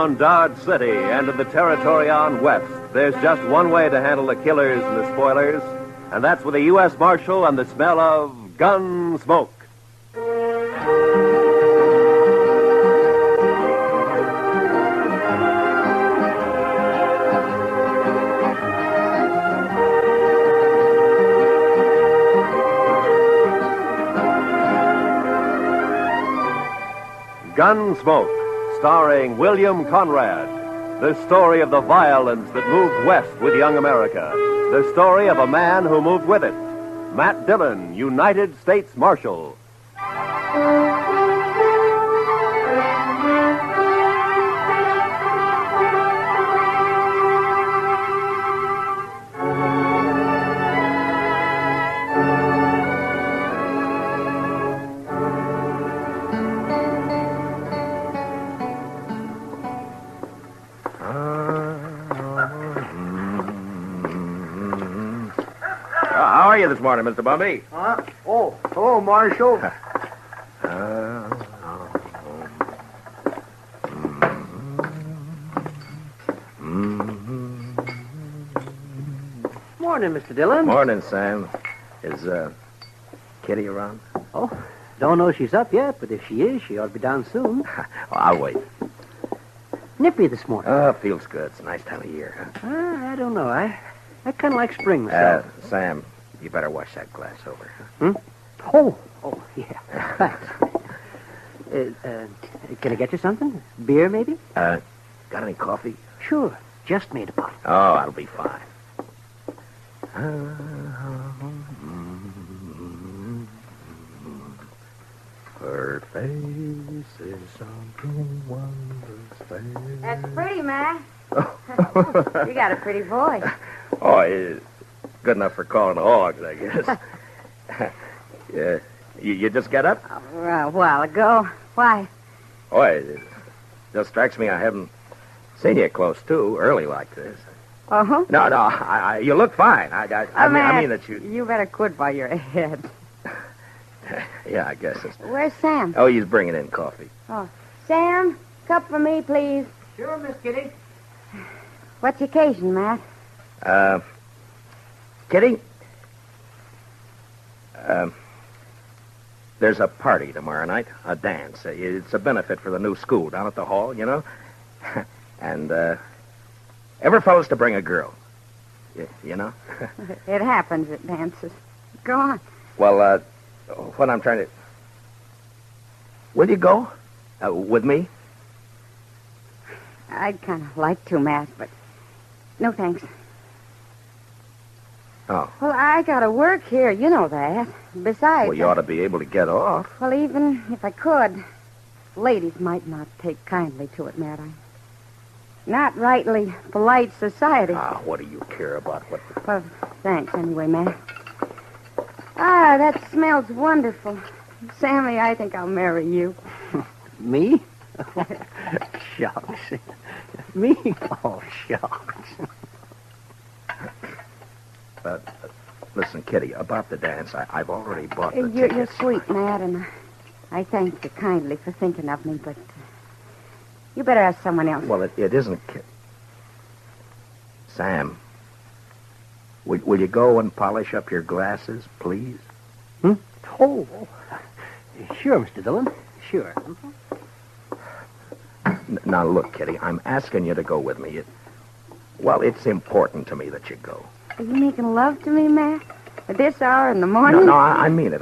around Dodge City and in the territory on west, there's just one way to handle the killers and the spoilers, and that's with a U.S. Marshal and the smell of Gunsmoke. Gunsmoke, starring William Conrad. The story of the violence that moved west with young America. The story of a man who moved with it. Matt Dillon, United States Marshal. How are you this morning, Mr. Bumby? Huh? Oh, hello, Marshal. Morning, Mr. Dillon. Morning, Sam. Is Kitty around? Oh, don't know she's up yet, but if she is, she ought to be down soon. I'll wait. Nippy this morning. Feels good. It's a nice time of year. I don't know. I kind of like spring myself. Sam, you better wash that glass over. Oh, yeah. Thanks. Can I get you something? Beer, maybe? Got any coffee? Sure. Just made a bottle. Oh, that'll be fine. Her face is something wondrous. That's pretty, Ma. You got a pretty voice. Oh, it's good enough for calling hogs, I guess. Yeah. You just got up? A while ago. Why? Oh, it just strikes me I haven't seen you close to early like this. Uh-huh. No, you look fine. I mean that you... You better quit while you're ahead. Yeah, I guess it's... Where's Sam? Oh, he's bringing in coffee. Oh, Sam, cup for me, please. Sure, Miss Kitty. What's the occasion, Matt? Kitty? There's a party tomorrow night, a dance. It's a benefit for the new school down at the hall, you know? And, every fellow's to bring a girl. You know? It happens at dances. Go on. Well, what I'm trying to... Will you go? With me? I'd kind of like to, Matt, but no thanks. Oh. Well, I gotta work here. You know that. Besides... Well, you ought to be able to get off. Well, even if I could, ladies might not take kindly to it, Matt. I'm not rightly polite society. What do you care about what... Well, thanks anyway, Matt. That smells wonderful. Sammy, I think I'll marry you. Me? Shucks. Me? Oh, shucks. Listen, Kitty, about the dance, I've already bought the You're tickets. sweet, Matt, and I thank you kindly for thinking of me, but you better ask someone else. Well, it isn't... Sam, will you go and polish up your glasses, please? Oh, sure, Mr. Dillon. Sure. Now, look, Kitty, I'm asking you to go with me. It's important to me that you go. Are you making love to me, Matt? At this hour in the morning? No, I mean it.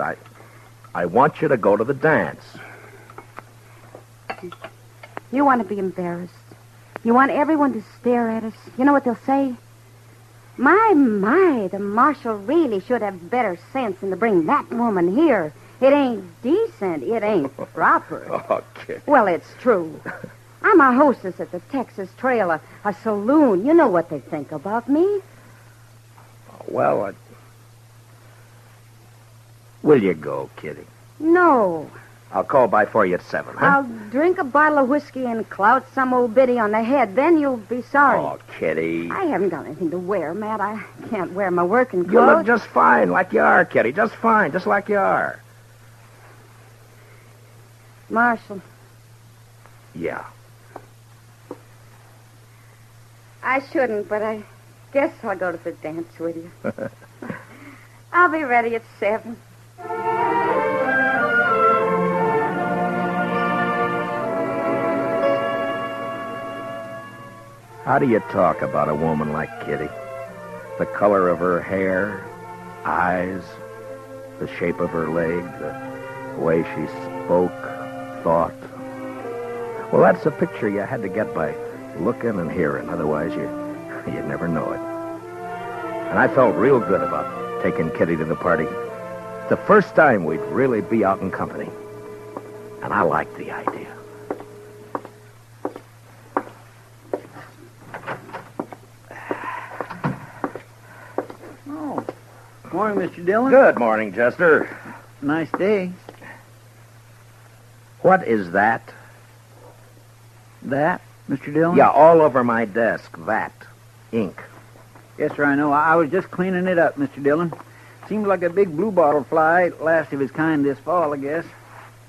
I want you to go to the dance. You want to be embarrassed. You want everyone to stare at us. You know what they'll say? My, the marshal really should have better sense than to bring that woman here. It ain't decent. It ain't proper. Oh, Kitty. Well, it's true. I'm a hostess at the Texas Trail, a saloon. You know what they think about me. Well, will you go, Kitty? No. I'll call by for you at 7, huh? I'll drink a bottle of whiskey and clout some old biddy on the head. Then you'll be sorry. Oh, Kitty. I haven't got anything to wear, Matt. I can't wear my working clothes. You look just fine like you are, Kitty. Just fine, just like you are. Marshal. Yeah. I shouldn't, but I guess I'll go to the dance with you. I'll be ready at 7. How do you talk about a woman like Kitty? The color of her hair, eyes, the shape of her leg, the way she spoke, thought. Well, that's a picture you had to get by looking and hearing. Otherwise, you'd never know it. And I felt real good about taking Kitty to the party. The first time we'd really be out in company. And I liked the idea. Morning, Mr. Dillon. Good morning, Chester. Nice day. What is that? That, Mr. Dillon? Yeah, all over my desk. That. Ink. Yes, sir, I know. I was just cleaning it up, Mr. Dillon. Seems like a big bluebottle fly, last of his kind this fall, I guess.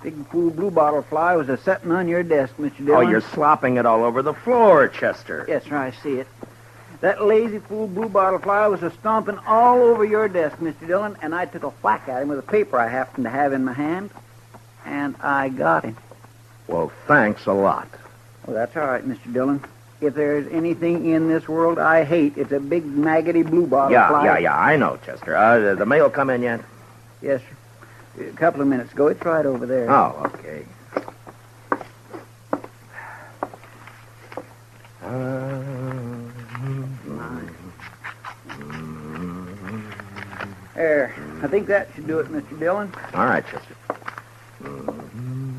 Big fool bluebottle fly was a-setting on your desk, Mr. Dillon. Oh, you're slopping it all over the floor, Chester. Yes, sir, I see it. That lazy fool bluebottle fly was a-stomping all over your desk, Mr. Dillon, and I took a whack at him with a paper I happened to have in my hand, and I got him. Well, thanks a lot. Well, that's all right, Mr. Dillon. If there's anything in this world I hate, it's a big, maggoty bluebottle fly. Yeah, I know, Chester. The mail come in yet? Yes, sir. A couple of minutes ago. It's right over there. Oh, okay. There. I think that should do it, Mr. Dillon. All right, Chester.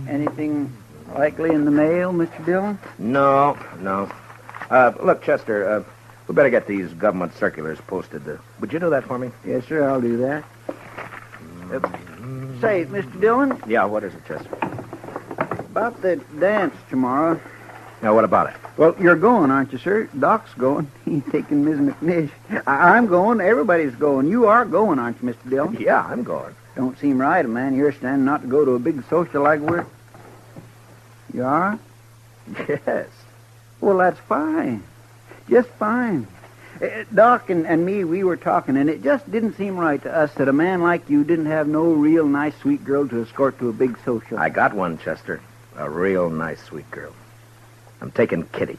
Anything likely in the mail, Mr. Dillon? No. Look, Chester, we better get these government circulars posted. Would you do that for me? Yes, sir, I'll do that. Say, Mr. Dillon, Yeah, what is it, Chester? about the dance tomorrow. Now, what about it? Well, you're going, aren't you, sir? Doc's going. He's taking Ms. McNish. I'm going. Everybody's going. You are going, aren't you, Mr. Dillon? Yeah, I'm going. Don't seem right, man. You're standing not to go to a big social like we're... You are? Yes. Well, that's fine. Just fine. Doc and me, we were talking, and it just didn't seem right to us that a man like you didn't have no real nice, sweet girl to escort to a big social. I got one, Chester. A real nice, sweet girl. I'm taking Kitty.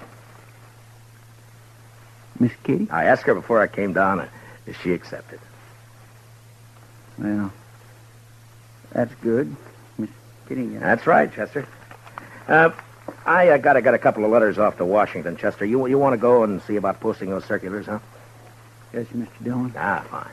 Miss Kitty? I asked her before I came down, and she accepted. Well, that's good. Miss Kitty. That's right, Chester. I got a couple of letters off to Washington, Chester. You want to go and see about posting those circulars, huh? Yes, Mr. Dillon. Ah, fine.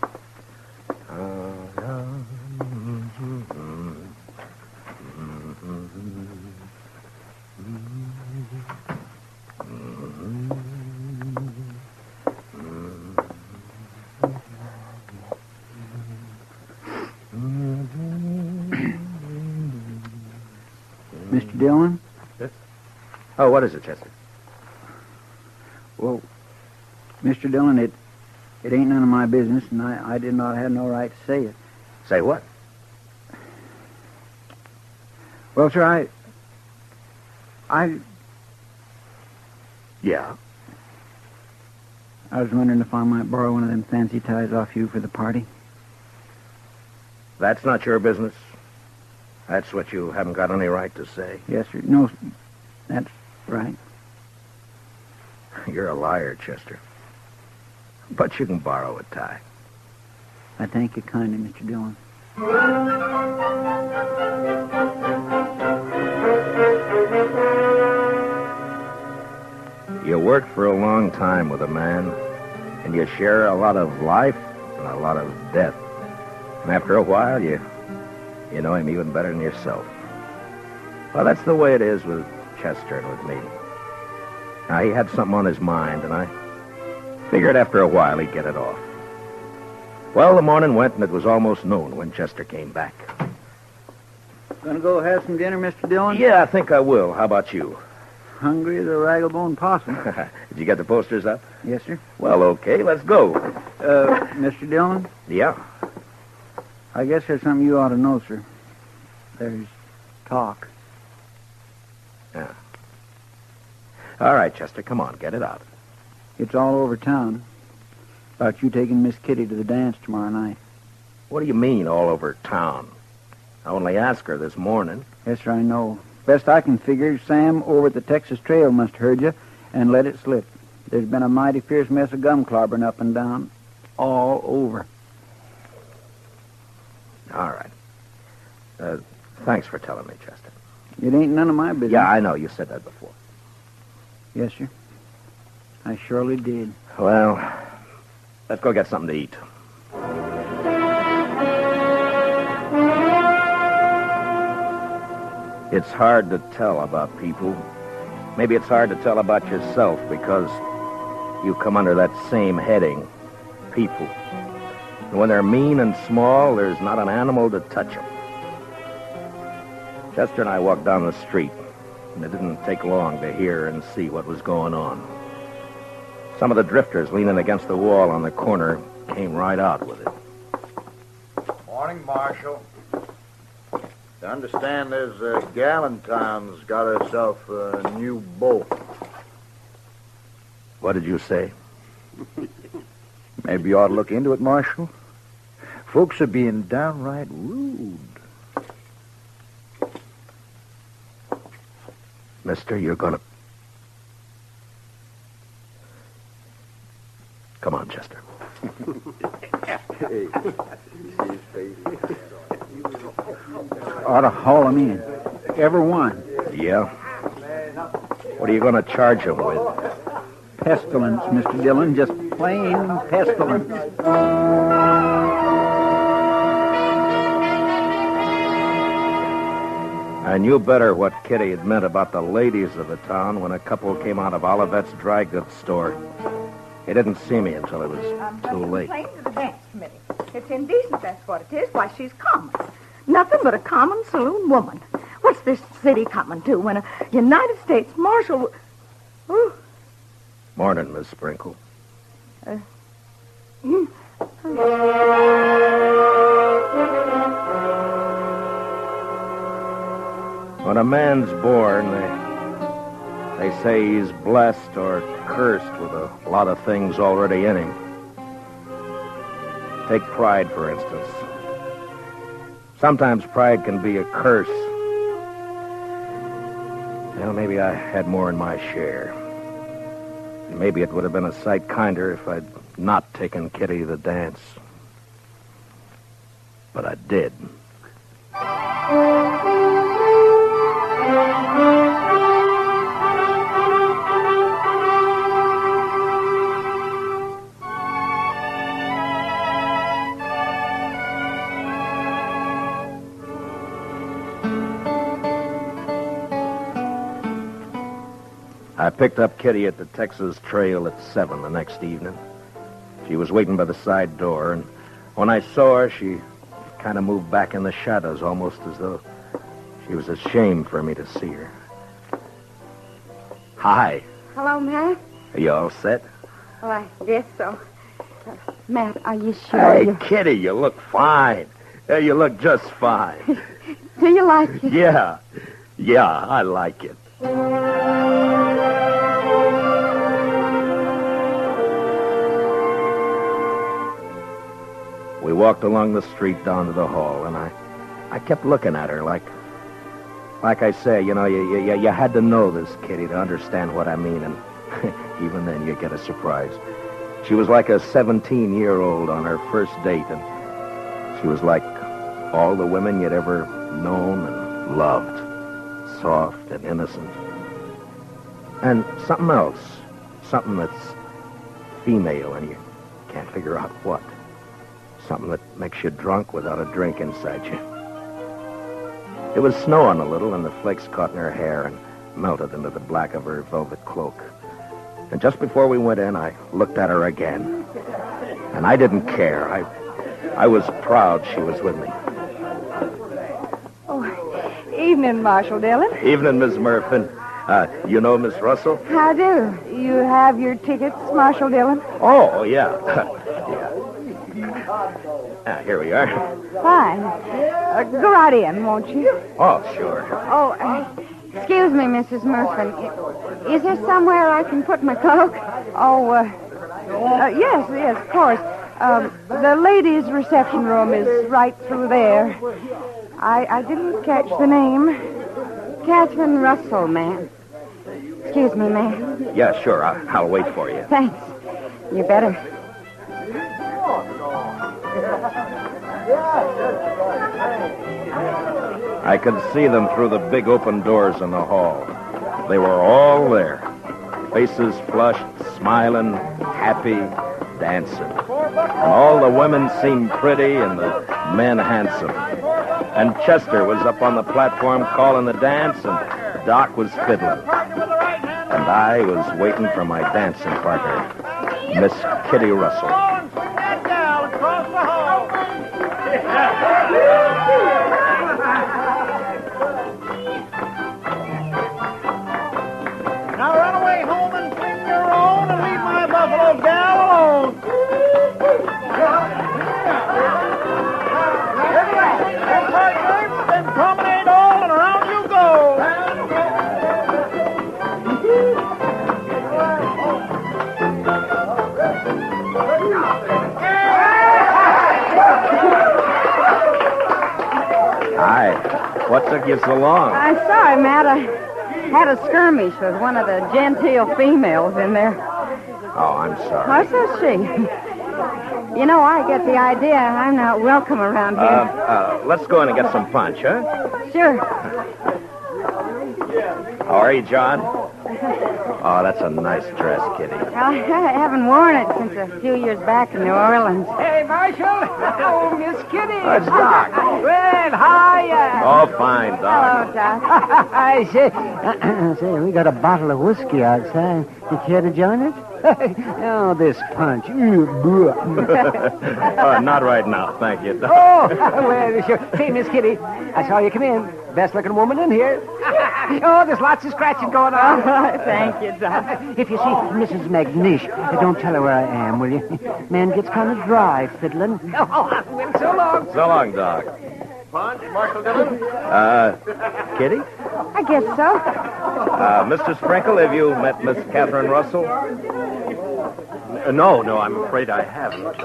Mr. Dillon? Oh, what is it, Chester? Well, Mr. Dillon, it ain't none of my business, and I did not have no right to say it. Say what? Well, sir, Yeah. I was wondering if I might borrow one of them fancy ties off you for the party. That's not your business. That's what you haven't got any right to say. Yes, sir. No, that's right. You're a liar, Chester. But you can borrow a tie. I thank you kindly, Mr. Dillon. You work for a long time with a man, and you share a lot of life and a lot of death. And after a while, you know him even better than yourself. Well, that's the way it is with Chester and with me. Now, he had something on his mind, and I figured after a while he'd get it off. Well, the morning went, and it was almost noon when Chester came back. Gonna go have some dinner, Mr. Dillon? Yeah, I think I will. How about you? Hungry as a ragglebone possum. Did you get the posters up? Yes, sir. Well, okay, let's go. Mr. Dillon, Yeah. I guess there's something you ought to know, sir. There's talk. Yeah. All right, Chester, come on, get it out. It's all over town. About you taking Miss Kitty to the dance tomorrow night. What do you mean, all over town? I only asked her this morning. Yes, sir, I know. Best I can figure, Sam over at the Texas Trail must have heard you and let it slip. There's been a mighty fierce mess of gum clobbering up and down. All over. All right. Thanks for telling me, Chester. It ain't none of my business. Yeah, I know. You said that before. Yes, sir. I surely did. Well, let's go get something to eat. It's hard to tell about people. Maybe it's hard to tell about yourself because you come under that same heading, people. And when they're mean and small, there's not an animal to touch them. Chester and I walked down the street, and it didn't take long to hear and see what was going on. Some of the drifters leaning against the wall on the corner came right out with it. Morning, Marshal. I understand there's Galentine's got herself a new beau. What did you say? Maybe you ought to look into it, Marshal. Folks are being downright rude. Mister, you're gonna... Come on, Chester. Ought to haul 'em in. Every one. Yeah? What are you going to charge him with? Pestilence, Mr. Dillon. Just plain pestilence. I knew better what Kitty had meant about the ladies of the town when a couple came out of Olivet's dry goods store. He didn't see me until it was too late. Complain to the dance committee. It's indecent, that's what it is. Why, she's common. Nothing but a common saloon woman. What's this city coming to when a United States Marshal... Ooh. Morning, Miss Sprinkle. When a man's born, they say he's blessed or cursed with a lot of things already in him. Take pride, for instance. Sometimes pride can be a curse. Well, maybe I had more in my share. And maybe it would have been a sight kinder if I'd not taken Kitty to the dance. But I did. I picked up Kitty at the Texas Trail at 7 the next evening. She was waiting by the side door, and when I saw her, she kind of moved back in the shadows, almost as though she was ashamed for me to see her. Hi. Hello, Matt. Are you all set? Well, I guess so. Matt, are you sure Hey, Kitty, you look fine. You look just fine. Do you like it? Yeah. Yeah, I like it. We walked along the street down to the hall, and I kept looking at her like I say, you know, you had to know this, Kitty, to understand what I mean, and even then you get a surprise. She was like a 17-year-old on her first date, and she was like all the women you'd ever known and loved, soft and innocent. And something else, something that's female, and you can't figure out what. Something that makes you drunk without a drink inside you. It was snowing a little, and the flakes caught in her hair and melted into the black of her velvet cloak. And just before we went in, I looked at her again. And I didn't care. I was proud she was with me. Oh, evening, Marshal Dillon. Evening, Miss Murphy. You know Miss Russell? How do? You have your tickets, Marshal Dillon? Oh, yeah. Here we are. Fine. Go right in, won't you? Oh, sure. Oh, Excuse me, Mrs. Murphy. Is there somewhere I can put my cloak? Oh, yes, of course. The ladies' reception room is right through there. I didn't catch the name. Catherine Russell, ma'am. Excuse me, ma'am. Yeah, sure. I'll wait for you. Thanks. You better. I could see them through the big open doors in the hall. They were all there. Faces flushed, smiling, happy, dancing. And all the women seemed pretty and the men handsome. And Chester was up on the platform calling the dance, and Doc was fiddling. And I was waiting for my dancing partner, Miss Kitty Russell. Now run away home and sing your own and leave my buffalo gal alone. Then promenade all and around you go. Hi. What took you so long? I'm sorry, Matt. I had a skirmish with one of the genteel females in there. Oh, I'm sorry. What says she? You know, I get the idea I'm not welcome around here. Let's go in and get some punch, huh? Sure. How are you, John? Oh, that's a nice dress, Kitty. I haven't worn it since a few years back in New Orleans. Hey, Marshal. Oh, Miss Kitty. It's Doc. Well, hiya. Oh, fine, Doc. Hello, Doc. I say, we got a bottle of whiskey outside. You care to join us? Oh, this punch. Not right now, thank you, Doc. Oh, well, sure. Say, Miss Kitty, I saw you come in. Best-looking woman in here. Oh, there's lots of scratching going on. Thank you, Doc. If you see Mrs. McNish, don't tell her where I am, will you? Man gets kind of dry fiddling. Oh, well, so long. So long, Doc. Punch, Marshal Dillon? Kitty? I guess so. Mr. Sprinkle, have you met Miss Catherine Russell? No, I'm afraid I haven't.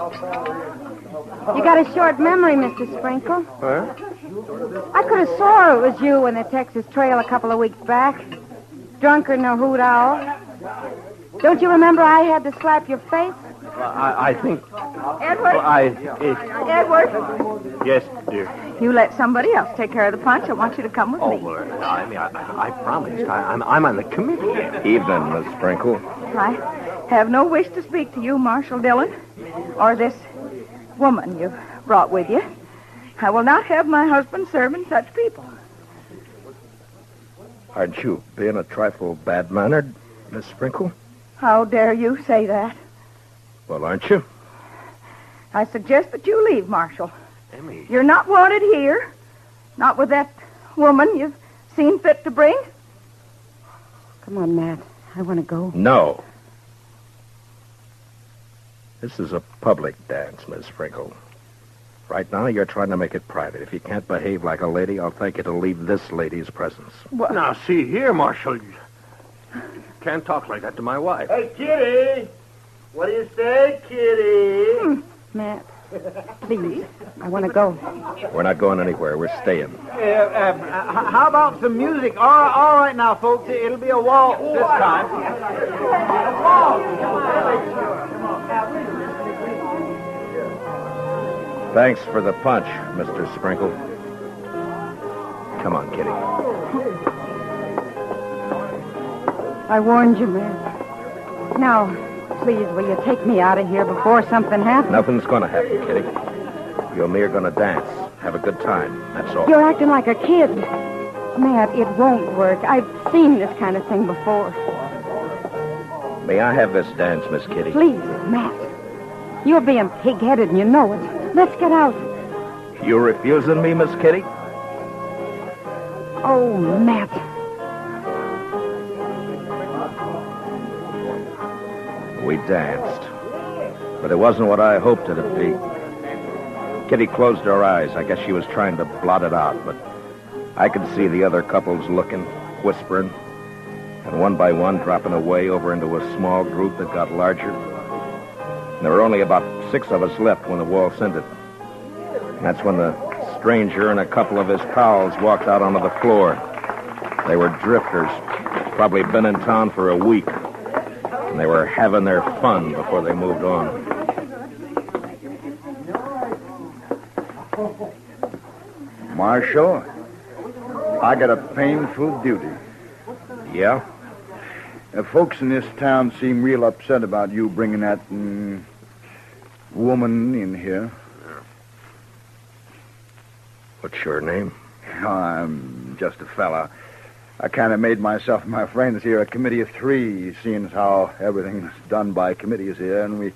You got a short memory, Mr. Sprinkle. Huh? I could have swore it was you in the Texas Trail a couple of weeks back. Drunker than a hoot owl. Don't you remember I had to slap your face? I think... Edward? Edward, Yes, dear. you let somebody else take care of the punch. I want you to come with me. I promised. I'm on the committee. Evening, Miss Sprinkle. I have no wish to speak to you, Marshal Dillon, or this woman you've brought with you. I will not have my husband serving such people. Aren't you being a trifle bad-mannered, Miss Sprinkle? How dare you say that? Well, aren't you? I suggest that you leave, Marshal. Emmy. You're not wanted here. Not with that woman you've seen fit to bring. Come on, Matt. I want to go. No. This is a public dance, Miss Sprinkle. Right now, you're trying to make it private. If you can't behave like a lady, I'll thank you to leave this lady's presence. What? Now, see here, Marshal. You can't talk like that to my wife. Hey, Kitty. What do you say, Kitty? Matt, please. I want to go. We're not going anywhere. We're staying. How about some music? All right now, folks. It'll be a waltz this time. Thanks for the punch, Mr. Sprinkle. Come on, Kitty. I warned you, Matt. Now, please, will you take me out of here before something happens? Nothing's going to happen, Kitty. You and me are going to dance. Have a good time. That's all. You're acting like a kid. Matt, it won't work. I've seen this kind of thing before. May I have this dance, Miss Kitty? Please, Matt. You're being pig-headed and you know it. Let's get out. You refusing me, Miss Kitty? Oh, Matt. We danced. But it wasn't what I hoped it'd be. Kitty closed her eyes. I guess she was trying to blot it out, but I could see the other couples looking, whispering, and one by one dropping away over into a small group that got larger. And there were only about 6 of us left when the waltz ended. And that's when the stranger and a couple of his pals walked out onto the floor. They were drifters, probably been in town for a week, and they were having their fun before they moved on. Marshal, I got a painful duty. Yeah? The folks in this town seem real upset about you bringing that woman in here. What's your name? I'm just a fella. I kind of made myself and my friends here a committee of 3, seeing as how everything's done by committees here, and we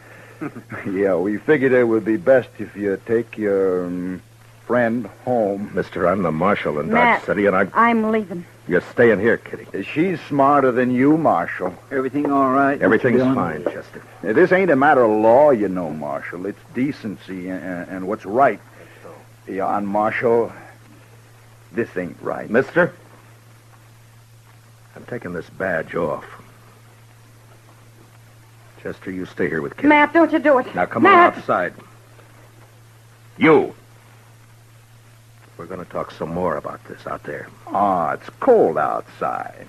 figured it would be best if you take your friend home. Mister, I'm the marshal in Matt, Dodge City, and I'm leaving. You're staying here, Kitty. She's smarter than you, Marshal. Everything all right? Everything's Dylan? fine, Chester. Now, this ain't a matter of law, you know, Marshal. It's decency and what's right. Yeah, and Marshal, this ain't right. Mister, I'm taking this badge off. Chester, you stay here with Kitty. Matt, don't you do it. Now come Matt. on outside. You. We're going to talk some more about this out there. It's cold outside.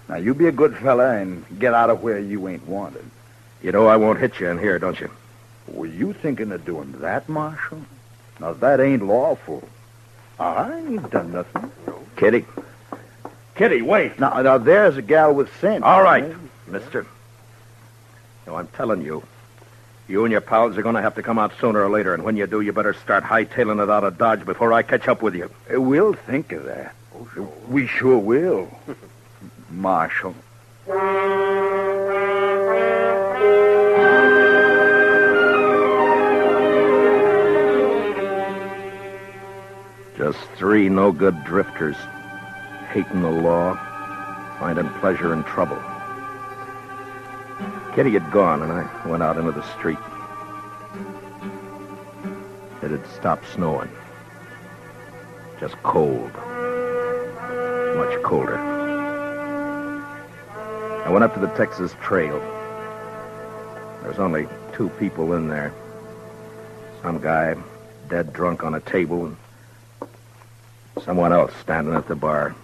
Now, you be a good fella and get out of where you ain't wanted. You know I won't hit you in here, don't you? Were you thinking of doing that, Marshal? Now, that ain't lawful. I ain't done nothing. Kitty. Kitty, wait. Now there's a gal with sense. All right, mister. No, I'm telling you. You and your pals are going to have to come out sooner or later, and when you do, you better start hightailing it out of Dodge before I catch up with you. We'll think of that. We sure will. Marshal. Just 3 no-good drifters, hating the law, finding pleasure in trouble. Kitty had gone, and I went out into the street. It had stopped snowing. Just cold. Much colder. I went up to the Texas Trail. There was only 2 people in there. Some guy dead drunk on a table, and someone else standing at the bar,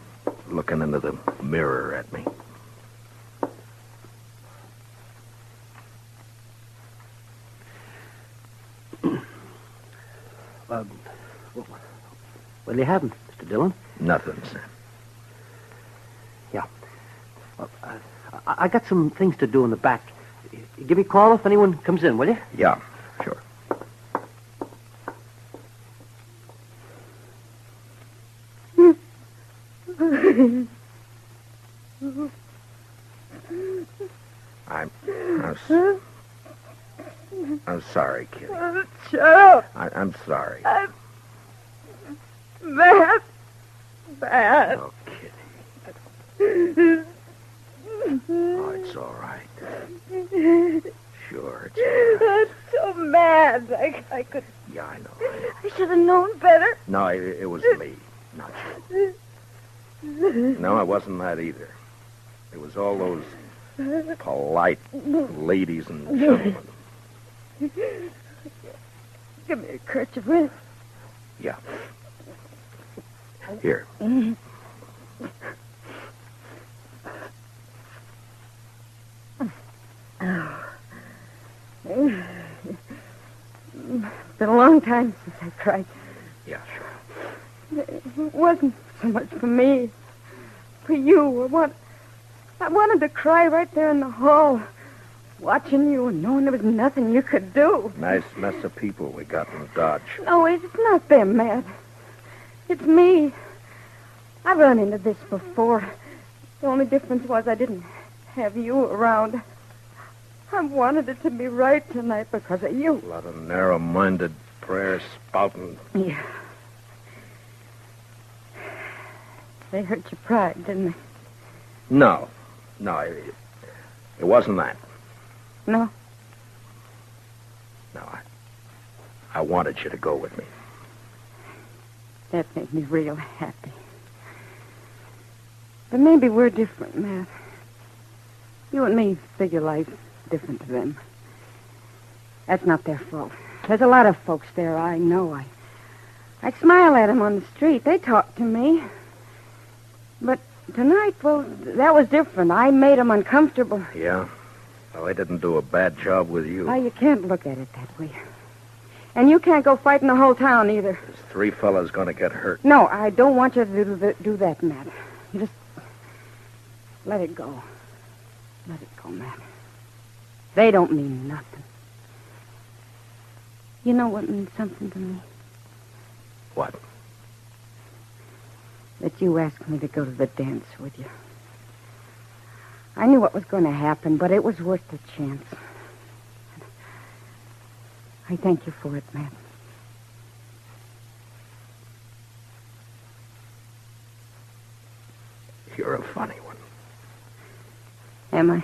looking into the mirror at me. What do you have, Mr. Dillon? Nothing, Sam. Yeah. Well, I got some things to do in the back. Give me a call if anyone comes in, will you? Yeah, sure. I'm sorry, Kitty. Shut up. I'm sorry. Matt. Oh, Kitty. Oh, it's all right. Sure, it's all right. I'm so mad. I could... Yeah, I know. I should have known better. No, it was me, not you. No, it wasn't that either. It was all those polite ladies and gentlemen. Give me a kerchief, will you? Yeah. Here. Been a long time since I cried. Yeah, sure. It wasn't so much for me. For you. I wanted to cry right there in the hall, watching you and knowing there was nothing you could do. Nice mess of people we got in Dodge. No, it's not them, Matt. It's me. I've run into this before. The only difference was I didn't have you around. I wanted it to be right tonight because of you. A lot of narrow-minded prayer spouting. Yeah. They hurt your pride, didn't they? No, it wasn't that. No? No, I wanted you to go with me. That made me real happy. But maybe we're different, Matt. You and me figure life different to them. That's not their fault. There's a lot of folks there, I know. I smile at them on the street. They talk to me. But tonight, well, that was different. I made them uncomfortable. Yeah? Well, I didn't do a bad job with you. Why, you can't look at it that way. And you can't go fighting the whole town either. There's 3 fellas going to get hurt. No, I don't want you to do that, Matt. You just let it go. Let it go, Matt. They don't mean nothing. You know what means something to me? What? That you asked me to go to the dance with you. I knew what was going to happen, but it was worth the chance. I thank you for it, Matt. You're a funny one. Am I?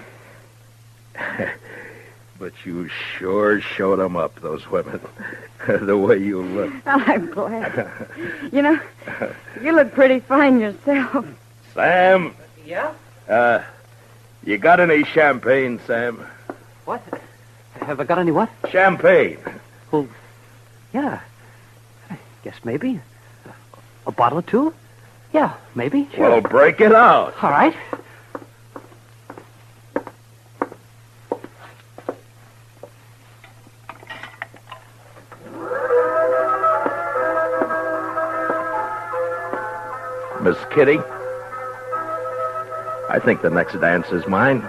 But you sure showed them up, those women. The way you look. Oh, I'm glad. You know, you look pretty fine yourself. Sam. Yeah? You got any champagne, Sam? What? Have I got any what? Champagne. Well, yeah. I guess maybe. A bottle or two? Yeah, maybe. Sure. Well, break it out. All right. Miss Kitty, I think the next dance is mine.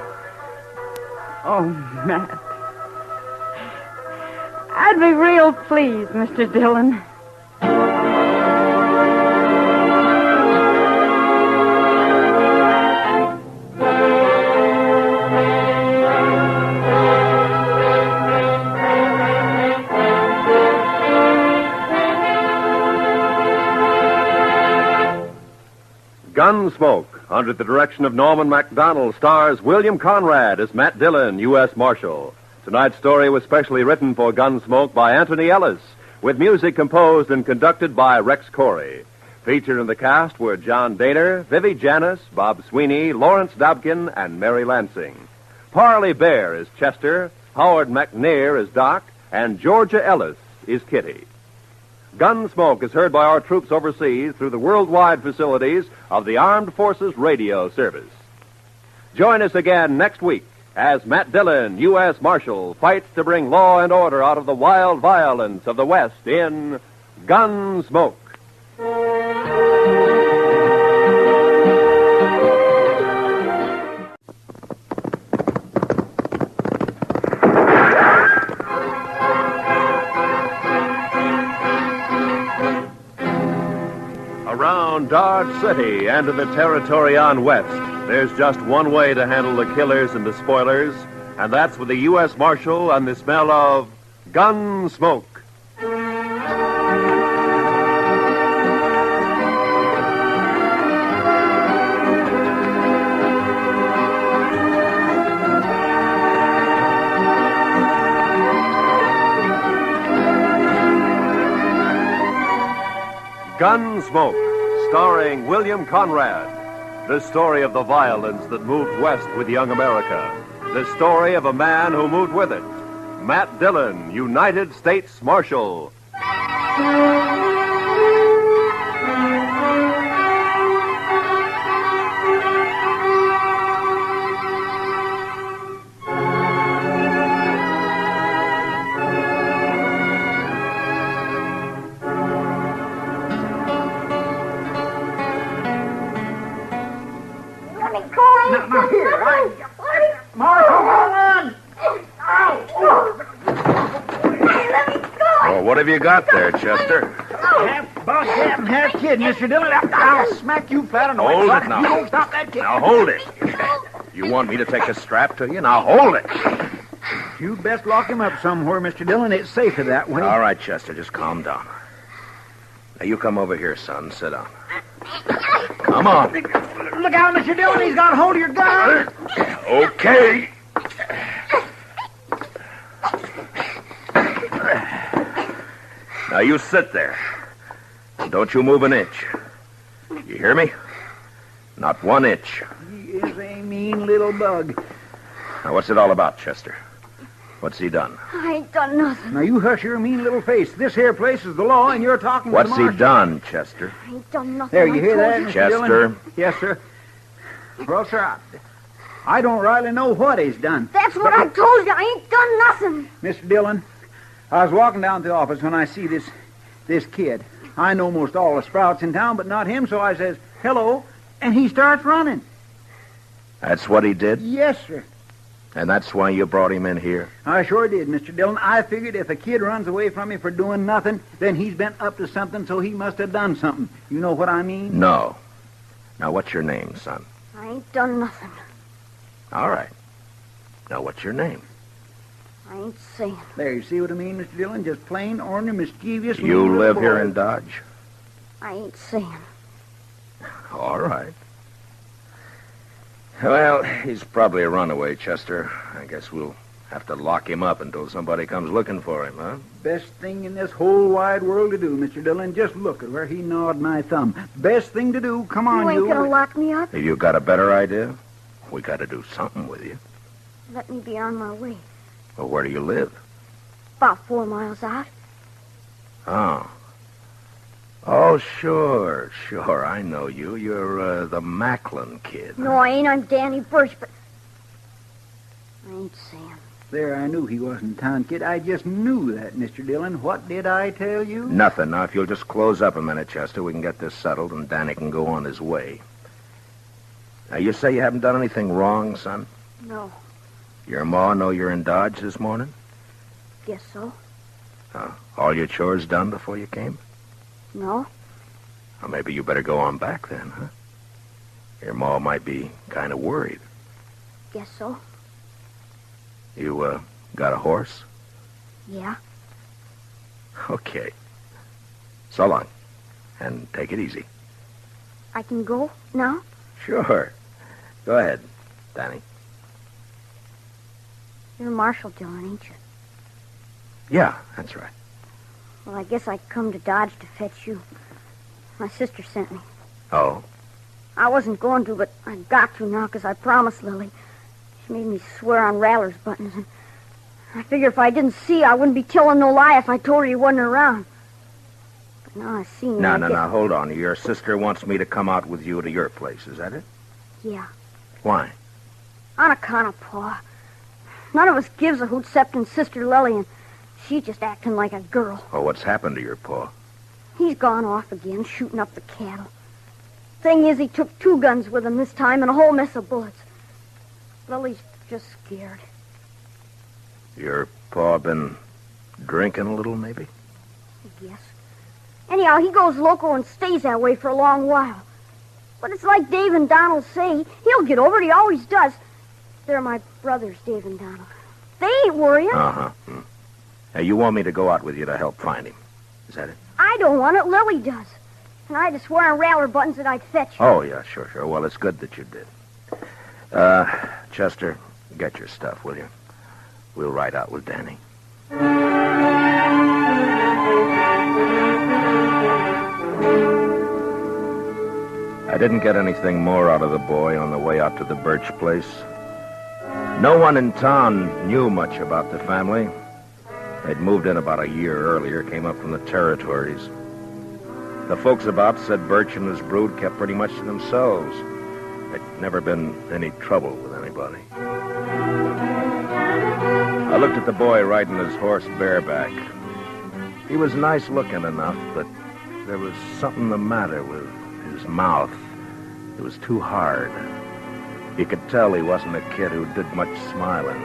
Oh, Matt. I'd be real pleased, Mr. Dillon. Gunsmoke, under the direction of Norman MacDonald, stars William Conrad as Matt Dillon, U.S. Marshal. Tonight's story was specially written for Gunsmoke by Anthony Ellis, with music composed and conducted by Rex Corey. Featured in the cast were John Daner, Vivi Janis, Bob Sweeney, Lawrence Dobkin, and Mary Lansing. Parley Bear is Chester, Howard McNair is Doc, and Georgia Ellis is Kitty. Gunsmoke is heard by our troops overseas through the worldwide facilities of the Armed Forces Radio Service. Join us again next week as Matt Dillon, U.S. Marshal, fights to bring law and order out of the wild violence of the West in Gunsmoke. Around Dodge City and in the territory on West, there's just one way to handle the killers and the spoilers, and that's with the U.S. Marshal and the smell of Gunsmoke. Gunsmoke, starring William Conrad. The story of the violence that moved west with young America. The story of a man who moved with it. Matt Dillon, United States Marshal. Now, here, Marshal, run! Well, what have you got there, Chester? Half bobcat and half kid, Mr. Dillon. I'll smack you flat on the Hold way. it now. You don't stop that kid. Now, hold it. You want me to take a strap to you? Now, hold it. You best lock him up somewhere, Mr. Dillon. It's safer that way. All right, Chester, just calm down. Now, you come over here, son. Sit down. Come on. Look out, Mr. Dillon. He's got a hold of your gun. Okay. Now, you sit there. And don't you move an inch. You hear me? Not 1 inch. He is a mean little bug. Now, what's it all about, Chester? What's he done? I ain't done nothing. Now, you hush your mean little face. This here place is the law, and you're talking What's to the he marshal. done, Chester? I ain't done nothing. There, you I hear told that, you. Mr. Chester? Dillon? Yes, sir. Well, sir, I don't rightly know what he's done. That's what I told you. I ain't done nothing. Mr. Dillon, I was walking down to the office when I see this kid. I know most all the sprouts in town, but not him, so I says, hello, and he starts running. That's what he did? Yes, sir. And that's why you brought him in here? I sure did, Mr. Dillon. I figured if a kid runs away from me for doing nothing, then he's been up to something, so he must have done something. You know what I mean? No. Now, what's your name, son? I ain't done nothing. All right. Now, what's your name? I ain't saying. There, you see what I mean, Mr. Dillon? Just plain, ornery, mischievous... You little live boy. here in Dodge? I ain't saying. All right. Well, he's probably a runaway, Chester. I guess we'll have to lock him up until somebody comes looking for him, huh? Best thing in this whole wide world to do, Mr. Dillon. Just look at where he gnawed my thumb. Best thing to do. Come on, You ain't gonna lock me up? Have you got a better idea? We got to do something with you. Let me be on my way. Well, where do you live? About 4 miles out. Oh. Oh, sure. I know you. You're the Macklin kid. No, I ain't. I'm Danny Birch, but... I ain't saying. There, I knew he wasn't a town kid. I just knew that, Mr. Dillon. What did I tell you? Nothing. Now, if you'll just close up a minute, Chester, we can get this settled and Danny can go on his way. Now, you say you haven't done anything wrong, son? No. Your ma know you're in Dodge this morning? Guess so. All your chores done before you came? No. Well, maybe you better go on back then, huh? Your ma might be kind of worried. Guess so. You, got a horse? Yeah. Okay. So long. And take it easy. I can go now? Sure. Go ahead, Danny. You're Marshal Dillon, ain't you? Yeah, that's right. Well, I guess I come to Dodge to fetch you. My sister sent me. Oh? I wasn't going to, but I got to now because I promised Lily. She made me swear on Rattler's buttons, and I figured if I didn't see, I wouldn't be telling no lie if I told her you wasn't around. But now I see you. No, hold on. Your sister wants me to come out with you to your place, is that it? Yeah. Why? On account of Pa. None of us gives a hoot excepting Sister Lily, and she's just acting like a girl. Oh, what's happened to your pa? He's gone off again, shooting up the cattle. Thing is, he took 2 guns with him this time and a whole mess of bullets. Lily's just scared. Your pa been drinking a little, maybe? I guess. Anyhow, he goes loco and stays that way for a long while. But it's like Dave and Donald say. He'll get over it. He always does. They're my brothers, Dave and Donald. They ain't worrying. Uh-huh. Now, you want me to go out with you to help find him. Is that it? I don't want it. Lily does. And I had to swear on Rattler buttons that I'd fetch you. Oh, yeah, sure. Well, it's good that you did. Chester, get your stuff, will you? We'll ride out with Danny. I didn't get anything more out of the boy on the way out to the Birch place. No one in town knew much about the family. They'd moved in about a year earlier, came up from the territories. The folks about said Birch and his brood kept pretty much to themselves. There'd never been any trouble with anybody. I looked at the boy riding his horse bareback. He was nice looking enough, but there was something the matter with his mouth. It was too hard. You could tell he wasn't a kid who did much smiling.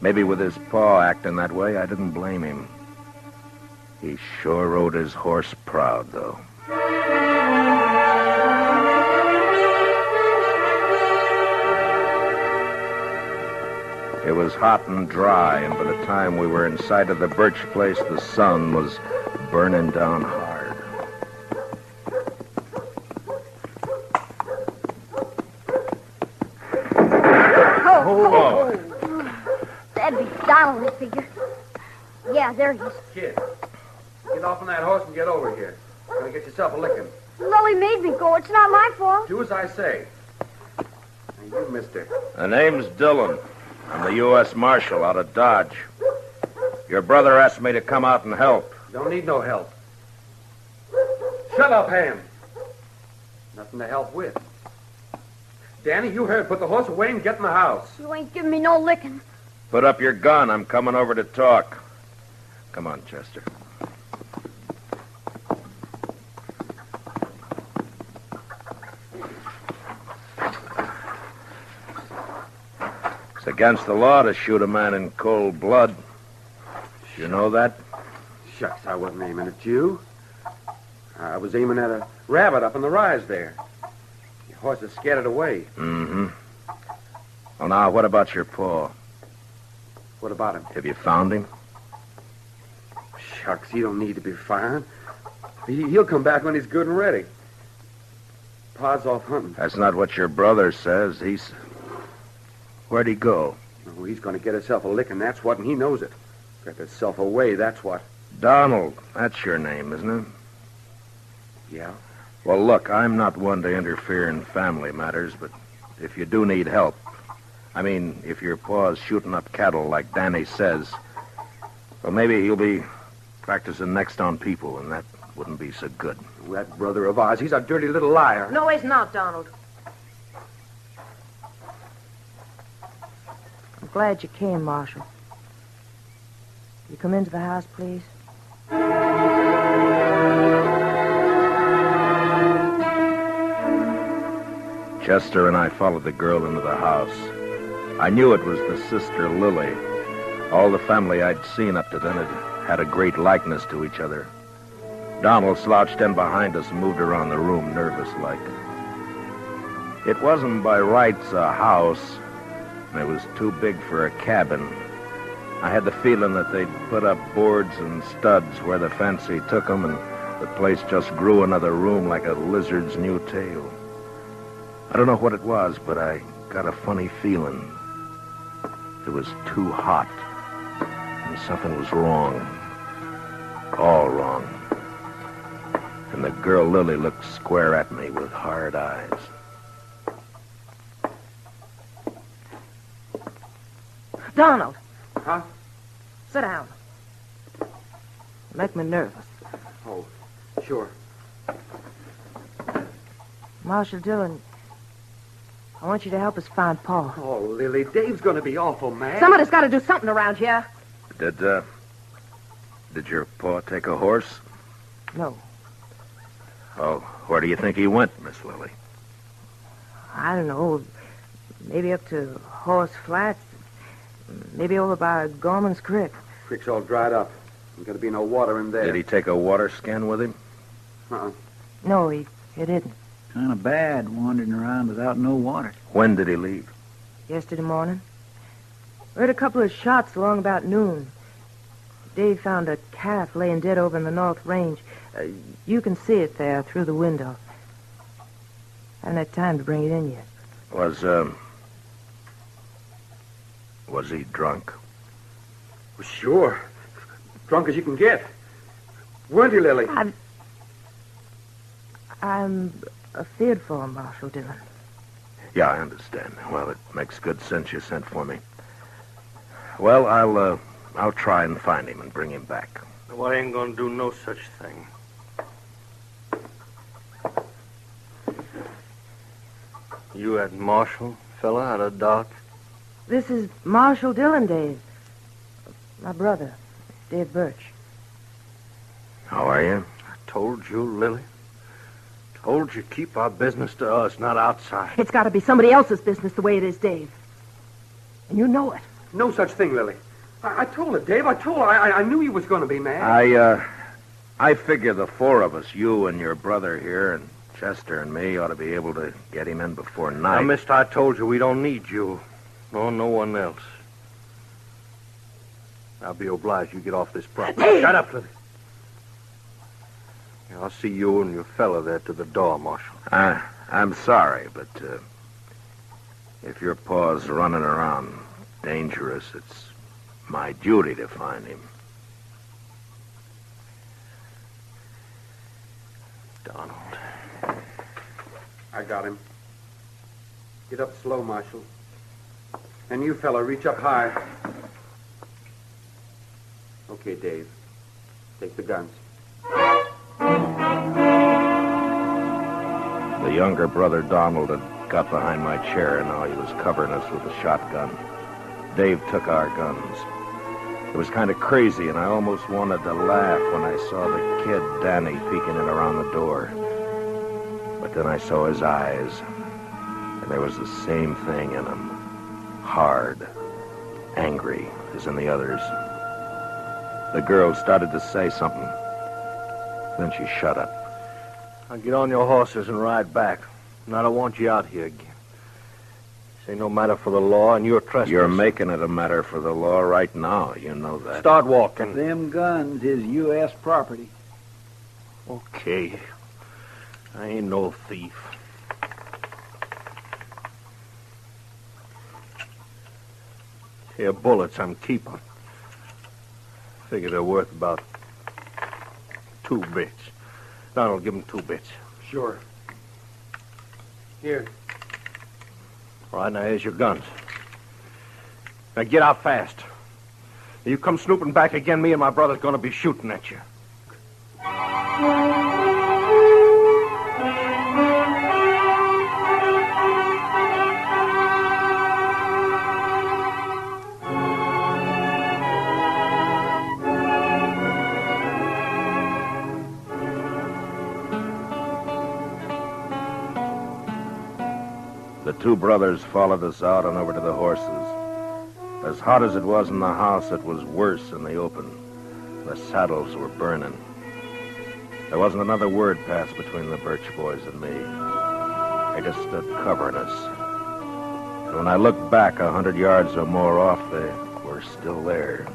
Maybe with his paw acting that way, I didn't blame him. He sure rode his horse proud, though. It was hot and dry, and by the time we were inside of the Birch place, the sun was burning down hard. That'd be Donald, I figure. Yeah, there he is. Kid, get off on that horse and get over here. Gonna get yourself a licking. Lily made me go. It's not my fault. Do as I say. Now, you, mister. The name's Dillon. I'm the U.S. Marshal out of Dodge. Your brother asked me to come out and help. Don't need no help. Shut up, Ham. Nothing to help with. Danny, you heard. Put the horse away and get in the house. You ain't giving me no licking. Put up your gun. I'm coming over to talk. Come on, Chester. It's against the law to shoot a man in cold blood. You know that? Shucks, I wasn't aiming at you. I was aiming at a rabbit up in the rise there. Your horse has scared it away. Mm-hmm. Well, now, what about your paw? What about him? Have you found him? Shucks, he don't need to be found. He'll come back when he's good and ready. Pa's off hunting. That's not what your brother says. Where'd he go? Oh, he's going to get himself a licking, that's what, and he knows it. Got himself away, that's what. Donald. That's your name, isn't it? Yeah. Well, look, I'm not one to interfere in family matters, but if you do need help, I mean, if your paw's shooting up cattle like Danny says, well, maybe he'll be practicing next on people, and that wouldn't be so good. That brother of ours, he's a dirty little liar. No, he's not, Donald. I'm glad you came, Marshal. You come into the house, please? Chester and I followed the girl into the house. I knew it was the sister Lily. All the family I'd seen up to then had a great likeness to each other. Donald slouched in behind us and moved around the room nervous-like. It wasn't by rights a house, and it was too big for a cabin. I had the feeling that they'd put up boards and studs where the fancy took them, and the place just grew another room like a lizard's new tail. I don't know what it was, but I got a funny feeling. It was too hot, and something was wrong. All wrong. And the girl Lily looked square at me with hard eyes. Donald. Huh? Sit down. You make me nervous. Oh, sure. Marshal Dillon, I want you to help us find Paul. Oh, Lily, Dave's going to be awful mad. Somebody's got to do something around here. Did your paw take a horse? No. Oh, where do you think he went, Miss Lily? I don't know. Maybe up to Horse Flats. Maybe over by Gorman's Creek. Creek's all dried up. There's going to be no water in there. Did he take a water skin with him? Uh-uh. No, he didn't. Kind of bad wandering around without no water. When did he leave? Yesterday morning. We heard a couple of shots along about noon. Dave found a calf laying dead over in the North Range. You can see it there through the window. Haven't had time to bring it in yet. Was he drunk? Well, sure. Drunk as you can get. Weren't you, Lily? I'm afeard for him, Marshal Dillon. Yeah, I understand. Well, it makes good sense you sent for me. Well, I'll try and find him and bring him back. No, I ain't gonna do no such thing. You that Marshal fella out of Doc? This is Marshal Dillon, Dave. My brother, Dave Birch. How are you? I told you, Lily. Told you keep our business to us, not outside. It's got to be somebody else's business the way it is, Dave. And you know it. No such thing, Lily. I told her, Dave. I told her. I knew you was going to be mad. I figure the four of us, you and your brother here, and Chester and me, ought to be able to get him in before night. Now, mister, I told you we don't need you. Nor no one else. I'll be obliged you get off this property. Dave! Shut up, Lily. Yeah, I'll see you and your fella there to the door, Marshal. I'm sorry, but if your paw's running around dangerous, it's my duty to find him. Donald. I got him. Get up slow, Marshal. And you, fella, reach up high. Okay, Dave. Take the guns. The younger brother, Donald, had got behind my chair, and now he was covering us with a shotgun. Dave took our guns. It was kind of crazy, and I almost wanted to laugh when I saw the kid, Danny, peeking in around the door. But then I saw his eyes, and there was the same thing in them. Hard, angry, as in the others. The girl started to say something. Then she shut up. Now get on your horses and ride back. And I don't want you out here again. This ain't no matter for the law, and you're trespassing. You're making it a matter for the law right now. You know that. Start walking. Them guns is U.S. property. Okay. I ain't no thief. Here, bullets I'm keeping. Figure they're worth about 2 bits. Donald, give him 2 bits. Sure. Here. All right, now here's your guns. Now get out fast. You come snooping back again, me and my brother's going to be shooting at you. The 2 brothers followed us out and over to the horses. As hot as it was in the house, it was worse in the open. The saddles were burning. There wasn't another word passed between the Birch boys and me. They just stood covering us. And when I looked back 100 yards or more off, they were still there.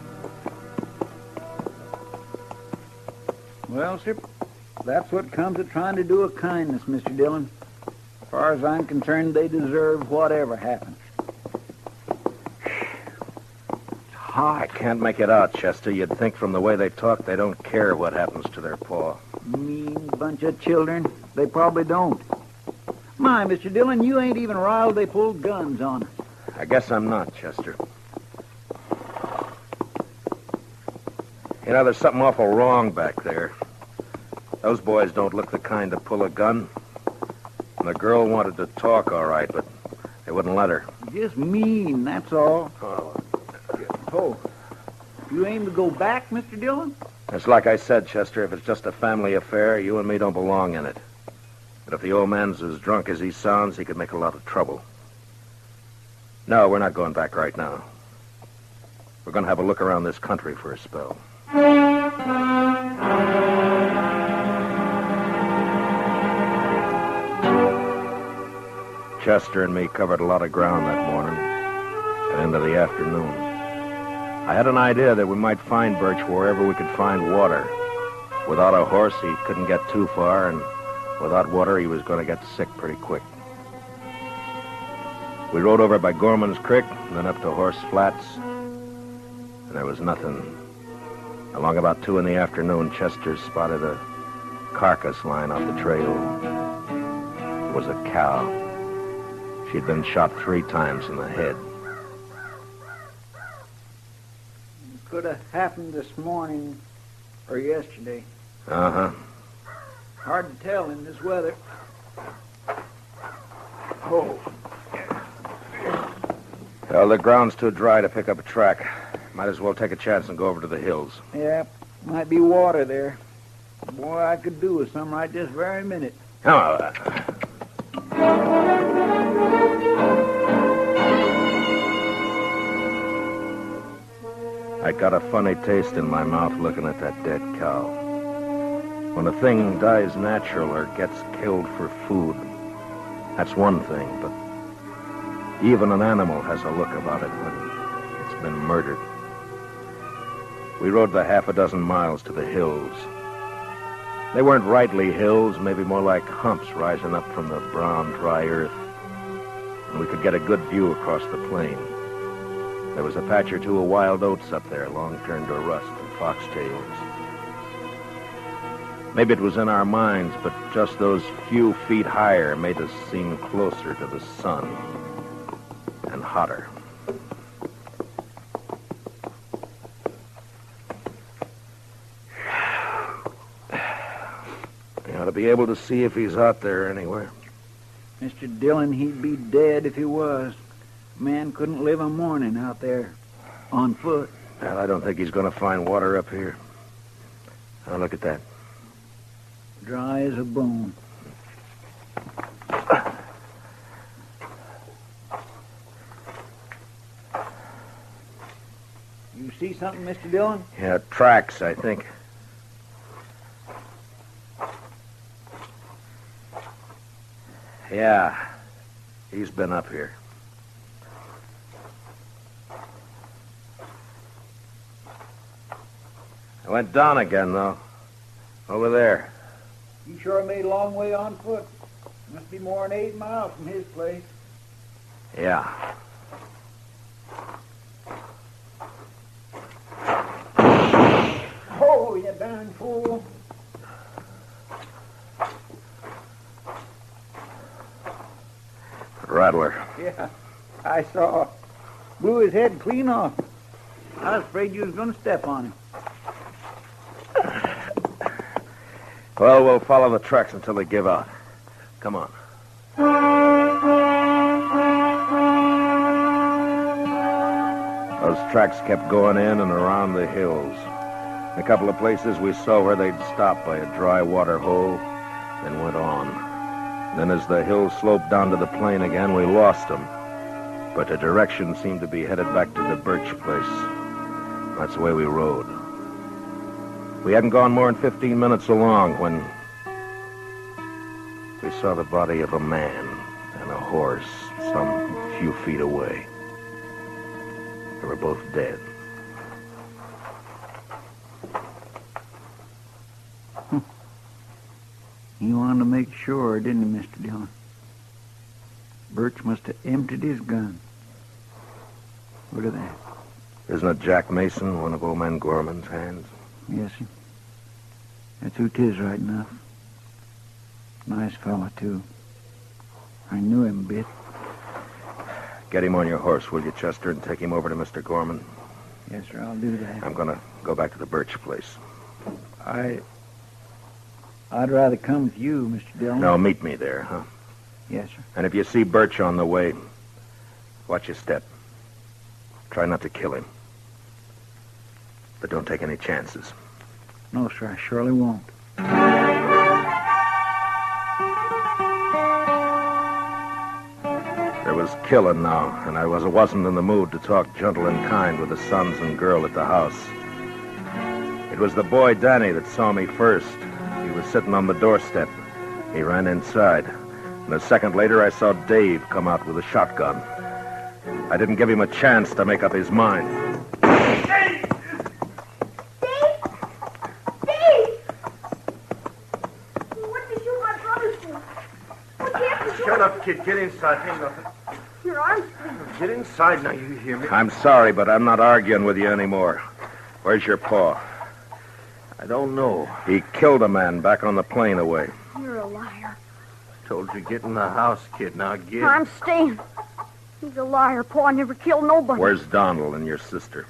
Well, sir, that's what comes of trying to do a kindness, Mr. Dillon. As far as I'm concerned, they deserve whatever happens. I can't make it out, Chester. You'd think from the way they talk they don't care what happens to their paw. Mean bunch of children. They probably don't. My, Mr. Dillon, you ain't even riled they pulled guns on us. I guess I'm not, Chester. You know, there's something awful wrong back there. Those boys don't look the kind to pull a gun. And the girl wanted to talk, all right, but they wouldn't let her. Just mean, that's all. Oh, you aim to go back, Mr. Dillon? It's like I said, Chester, if it's just a family affair, you and me don't belong in it. But if the old man's as drunk as he sounds, he could make a lot of trouble. No, we're not going back right now. We're going to have a look around this country for a spell. Chester and me covered a lot of ground that morning and into the afternoon. I had an idea that we might find Birch wherever we could find water. Without a horse, he couldn't get too far, and without water, he was going to get sick pretty quick. We rode over by Gorman's Creek, and then up to Horse Flats, and there was nothing. Along about 2 in the afternoon, Chester spotted a carcass lying off the trail. It was a cow. She'd been shot 3 times in the head. Could have happened this morning or yesterday. Uh-huh. Hard to tell in this weather. Oh. Well, the ground's too dry to pick up a track. Might as well take a chance and go over to the hills. Yeah, might be water there. Boy, I could do with some right this very minute. Oh, I got a funny taste in my mouth looking at that dead cow. When a thing dies natural or gets killed for food, that's one thing, but even an animal has a look about it when it's been murdered. We rode the 6 miles to the hills. They weren't rightly hills, maybe more like humps rising up from the brown, dry earth, and we could get a good view across the plain. There was a patch or 2 of wild oats up there, long turned to rust, and foxtails. Maybe it was in our minds, but just those few feet higher made us seem closer to the sun. And hotter. You ought to be able to see if he's out there anywhere. Mr. Dillon, he'd be dead if he was. Man couldn't live a morning out there on foot. Well, I don't think he's going to find water up here. Now, look at that. Dry as a bone. You see something, Mr. Dillon? Yeah, tracks, I think. Yeah, he's been up here. I went down again, though. Over there. He sure made a long way on foot. Must be more than 8 miles from his place. Yeah. Oh, you darn fool. Rattler. Yeah, I saw. Blew his head clean off. I was afraid you was going to step on him. Well, we'll follow the tracks until they give out. Come on. Those tracks kept going in and around the hills. In a couple of places we saw where they'd stopped by a dry water hole, then went on. Then as the hill sloped down to the plain again, we lost them. But the direction seemed to be headed back to the Birch place. That's the way we rode. We hadn't gone more than 15 minutes along when we saw the body of a man and a horse some few feet away. They were both dead. He wanted to make sure, didn't he, Mr. Dillon? Birch must have emptied his gun. Look at that. Isn't it Jack Mason, one of old man Gorman's hands? Yes, sir. That's who 'tis right enough. Nice fella, too. I knew him a bit. Get him on your horse, will you, Chester, and take him over to Mr. Gorman? Yes, sir, I'll do that. I'm going to go back to the Birch place. I'd rather come with you, Mr. Dillon. No, meet me there, huh? Yes, sir. And if you see Birch on the way, watch your step. Try not to kill him. But don't take any chances. No, sir, I surely won't. There was killing now, and I wasn't in the mood to talk gentle and kind with the sons and girl at the house. It was the boy Danny that saw me first. He was sitting on the doorstep. He ran inside. And a second later, I saw Dave come out with a shotgun. I didn't give him a chance to make up his mind. Dave! Dave! Dave! What did you shoot my brother for? What happened to you? Shut up, kid. Get inside. Ain't nothing. Your arm's... Get inside now, you hear me? I'm sorry, but I'm not arguing with you anymore. Where's your paw? I don't know. He killed a man back on the plain away. You're a liar. Told you get in the house, kid. Now get. I'm staying. He's a liar. Paul never killed nobody. Where's Donald and your sister?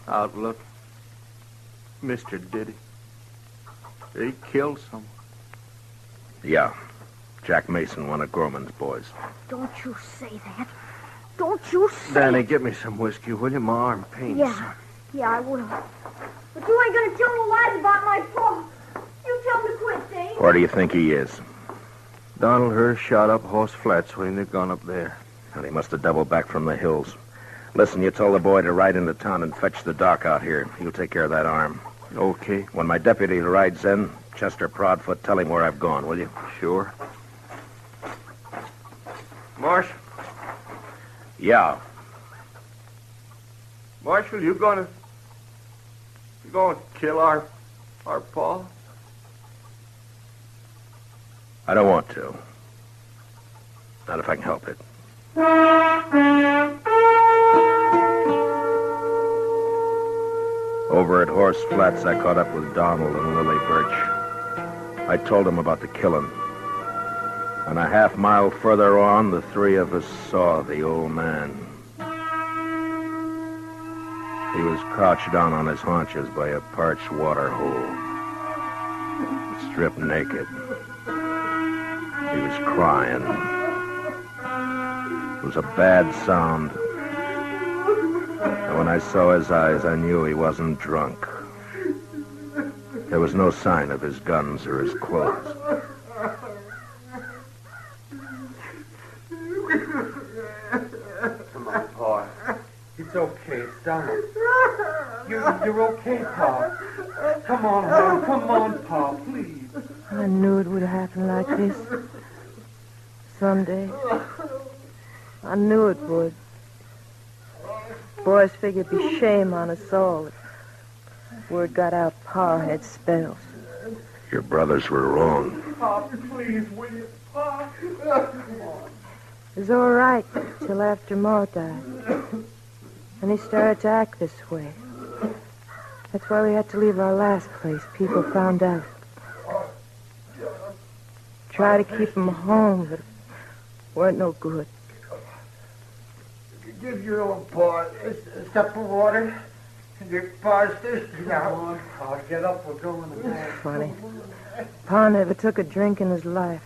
Outlook. Mr. Diddy. He killed someone. Yeah. Jack Mason, one of Gorman's boys. Don't you say that. Don't you say Danny, get me some whiskey, will you? My arm pains. Yeah, I will. But you ain't gonna tell no lies about my Paul. You tell him to quit, Dave. Where do you think he is? Donald Hurst shot up Horse Flats when they'd gone up there. Well, he must have doubled back from the hills. Listen, you told the boy to ride into town and fetch the doc out here. He'll take care of that arm. Okay. When my deputy rides in, Chester Proudfoot, tell him where I've gone, will you? Sure. Marshal. Yeah. Marshal, you gonna kill our Paul? I don't want to. Not if I can help it. Over at Horse Flats, I caught up with Donald and Lily Birch. I told him about the killing. And a half mile further on, the three of us saw the old man. He was crouched down on his haunches by a parched water hole, stripped naked. He was crying. It was a bad sound. And when I saw his eyes, I knew he wasn't drunk. There was no sign of his guns or his clothes. Come on, Pa. It's okay. It's done. You're okay, Pa. Come on, home. Come on, Pa, please. I knew it would happen like this. Someday. I knew it would. Boys figured it'd be shame on us all. Word got out Pa had spells. Your brothers were wrong. Pa, please, will you? Pa. Come on. It was all right till after Ma died. And he started to act this way. That's why we had to leave our last place. People found out. Try to keep him home, but it weren't no good. Give your old Pa a cup of water. Your Pa's thirsty now. Come on, Pa. Get up. We're going to bed. Funny. Pa never took a drink in his life.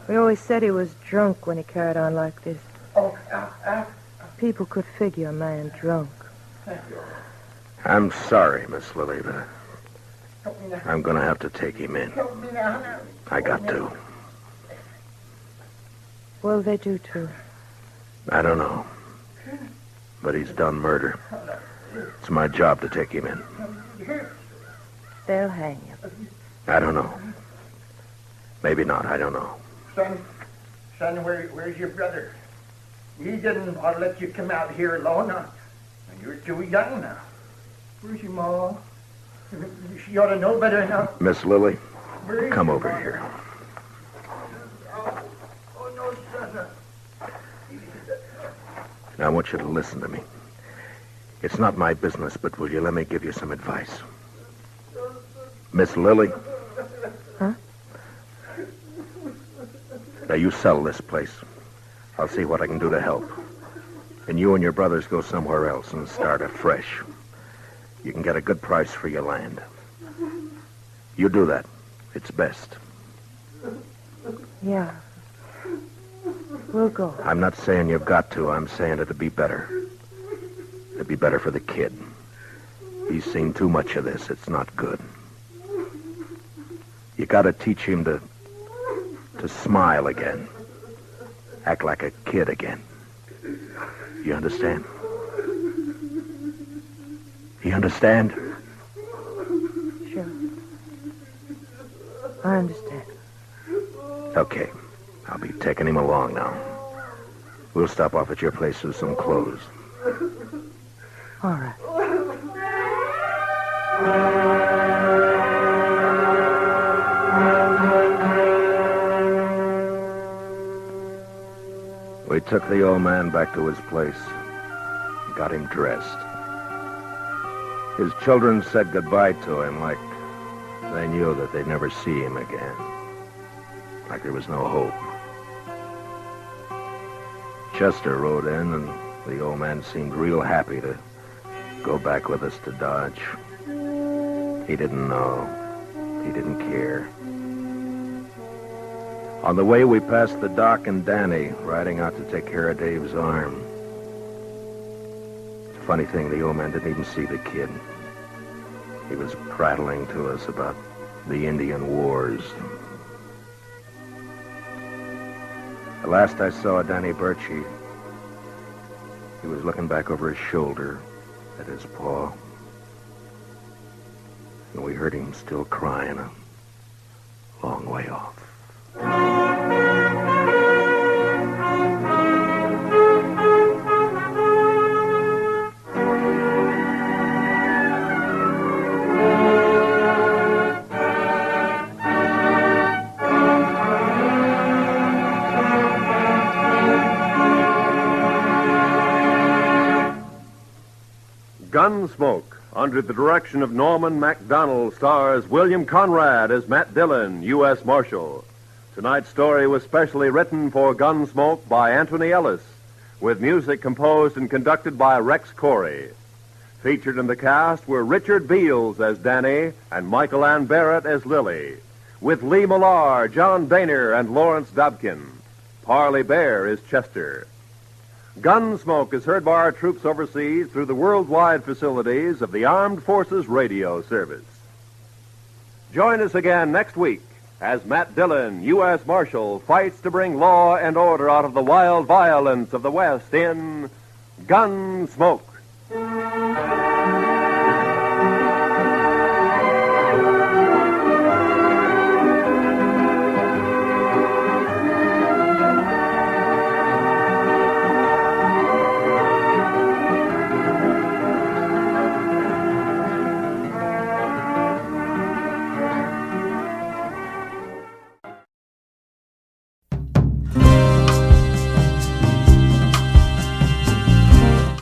We always said he was drunk when he carried on like this. Oh, People could figure a man drunk. I'm sorry, Miss Lily, but I'm going to have to take him in. I got to. What'll they do to him? I don't know. But he's done murder. It's my job to take him in. They'll hang him. I don't know. Maybe not. I don't know. Son, where's your brother? He didn't want to let you come out here alone. You're too young now. Where's your Ma? She ought to know better now. Miss Lily, come over here. Oh, no, son. Now, I want you to listen to me. It's not my business, but will you let me give you some advice? Miss Lily? Huh? Now, you sell this place. I'll see what I can do to help. And you and your brothers go somewhere else and start afresh. You can get a good price for your land. You do that. It's best. Yeah. We'll go. I'm not saying you've got to. I'm saying it'd be better. It'd be better for the kid. He's seen too much of this. It's not good. You gotta teach him to smile again. Act like a kid again. You understand? You understand? Sure. I understand. Okay. I'll be taking him along now. We'll stop off at your place with some clothes. All right. We took the old man back to his place. Got him dressed. His children said goodbye to him like they knew that they'd never see him again. Like there was no hope. Chester rode in, and the old man seemed real happy to go back with us to Dodge. He didn't know. He didn't care. On the way, we passed the Doc and Danny riding out to take care of Dave's arm. Funny thing, the old man didn't even see the kid. He was prattling to us about the Indian wars. The last I saw of Danny Birch, he was looking back over his shoulder at his paw. And we heard him still crying a long way off. Gunsmoke, Under the direction of Norman MacDonald, stars William Conrad as Matt Dillon, U.S. Marshal. Tonight's story was specially written for Gunsmoke by Anthony Ellis, with music composed and conducted by Rex Corey. Featured in the cast were Richard Beals as Danny and Michael Ann Barrett as Lily, with Lee Millar, John Boehner, and Lawrence Dobkin. Parley Bear is Chester. Gunsmoke is heard by our troops overseas through the worldwide facilities of the Armed Forces Radio Service. Join us again next week as Matt Dillon, U.S. Marshal, fights to bring law and order out of the wild violence of the West in Gunsmoke.